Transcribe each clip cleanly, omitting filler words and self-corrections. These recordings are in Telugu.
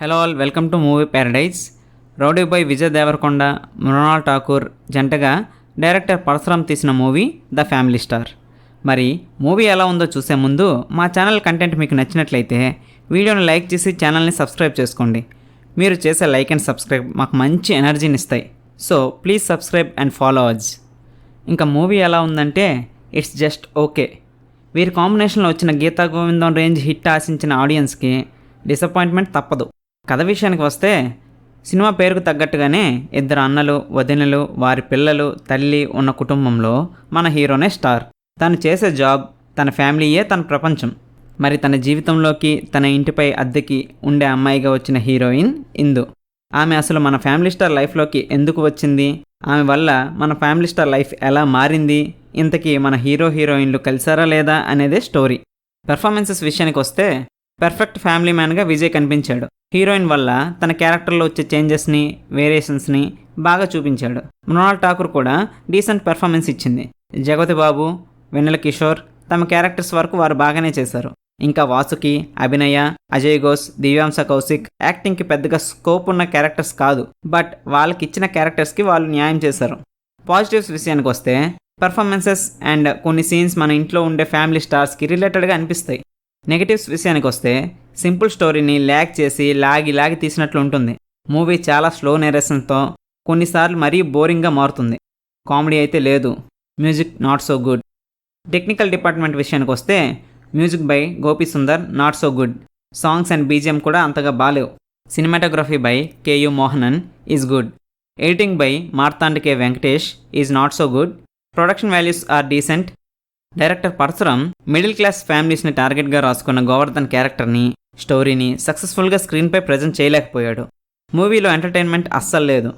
Hello all, welcome to movie paradise. Rowdy boy Vijay Deverakonda, Mrunal Thakur జంటగా డైరెక్టర్ పరశురామ్ తీసిన మూవీ ద ఫ్యామిలీ స్టార్. మరి మూవీ ఎలా ఉందో చూసే ముందు మా ఛానల్ కంటెంట్ మీకు నచ్చినట్లయితే వీడియోని లైక్ చేసి ఛానల్ని సబ్స్క్రైబ్ చేసుకోండి. మీరు చేసే లైక్ అండ్ సబ్స్క్రైబ్ మాకు మంచి ఎనర్జీని ఇస్తాయి. So please subscribe and follow us. ఇంకా మూవీ ఎలా ఉందంటే ఇట్స్ జస్ట్ ఓకే. వీరి కాంబినేషన్లో వచ్చిన గీతా గోవిందం రేంజ్ హిట్ ఆశించిన ఆడియన్స్కి డిసప్పాయింట్మెంట్ తప్పదు. కథ విషయానికి వస్తే సినిమా పేరుకు తగ్గట్టుగానే ఇద్దరు అన్నలు, వదినలు, వారి పిల్లలు, తల్లి ఉన్న కుటుంబంలో మన హీరోనే స్టార్. తను చేసే జాబ్, తన ఫ్యామిలీయే తన ప్రపంచం. మరి తన జీవితంలోకి, తన ఇంటిపై అద్దెకి ఉండే అమ్మాయిగా వచ్చిన హీరోయిన్ ఇందు. ఆమె అసలు మన ఫ్యామిలీ స్టార్ లైఫ్లోకి ఎందుకు వచ్చింది, ఆమె వల్ల మన ఫ్యామిలీ స్టార్ లైఫ్ ఎలా మారింది, ఇంతకీ మన హీరోయిన్లు కలిసారా లేదా అనేదే స్టోరీ. పెర్ఫార్మెన్సెస్ విషయానికి వస్తే పర్ఫెక్ట్ ఫ్యామిలీ మ్యాన్గా విజయ్ కనిపించాడు. హీరోయిన్ వల్ల తన క్యారెక్టర్లో వచ్చే చేంజెస్ని, వేరియేషన్స్ని బాగా చూపించాడు. మృణాల్ ఠాకూర్ కూడా డీసెంట్ పెర్ఫార్మెన్స్ ఇచ్చింది. జగపతి బాబు, వెన్నెల కిషోర్ తమ క్యారెక్టర్స్ వరకు వారు బాగానే చేశారు. ఇంకా వాసుకి, అభినయ, అజయ్ ఘోష్, దివ్యాంశ కౌశిక్ యాక్టింగ్కి పెద్దగా స్కోప్ ఉన్న క్యారెక్టర్స్ కాదు. బట్ వాళ్ళకి ఇచ్చిన క్యారెక్టర్స్కి వాళ్ళు న్యాయం చేశారు. పాజిటివ్స్ విషయానికి వస్తే పెర్ఫార్మెన్సెస్ అండ్ కొన్ని సీన్స్ మన ఇంట్లో ఉండే ఫ్యామిలీ స్టార్స్కి రిలేటెడ్గా అనిపిస్తాయి. నెగిటివ్స్ విషయానికి వస్తే సింపుల్ స్టోరీని ల్యాగ్ చేసి లాగి తీసినట్లు ఉంటుంది. మూవీ చాలా స్లో నేరేషన్తో కొన్నిసార్లు మరీ బోరింగ్గా మారుతుంది. కామెడీ అయితే లేదు. Music not so good. Technical department విషయానికి వస్తే music by Gopi Sundar not so good. Songs and BGM కూడా అంతగా బాలేవు. Cinematography by K U Mohanan is good. Editing by Marthand K Venkatesh is not so good. Production values are decent. Director Parasuram middle class ఫ్యామిలీస్ని టార్గెట్గా రాసుకున్న గోవర్ధన్ క్యారెక్టర్ని, స్టోరీని సక్సెస్ఫుల్గా స్క్రీన్పై ప్రజెంట్ చేయలేకపోయాడు. మూవీలో ఎంటర్టైన్మెంట్ అస్సలు లేదు.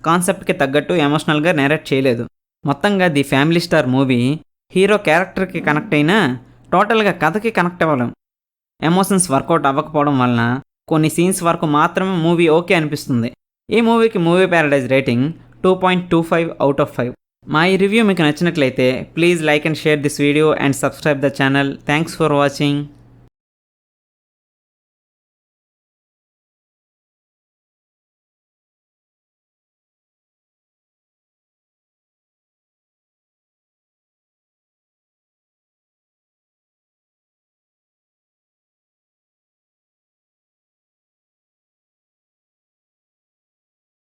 కాన్సెప్ట్కి తగ్గట్టు ఎమోషనల్గా నేరేట్ చేయలేదు. మొత్తంగా the family star movie hero క్యారెక్టర్కి కనెక్ట్ అయినా టోటల్గా కథకి కనెక్ట్ అవ్వలేం. ఎమోషన్స్ వర్కౌట్ అవ్వకపోవడం వలన కొన్ని సీన్స్ వరకు మాత్రమే మూవీ ఓకే అనిపిస్తుంది. ఈ మూవీకి movie Paradise rating 2.25 out of 5. మా ఈ రివ్యూ మీకు నచ్చినట్లయితే please like and share this video and subscribe the channel. Thanks for watching.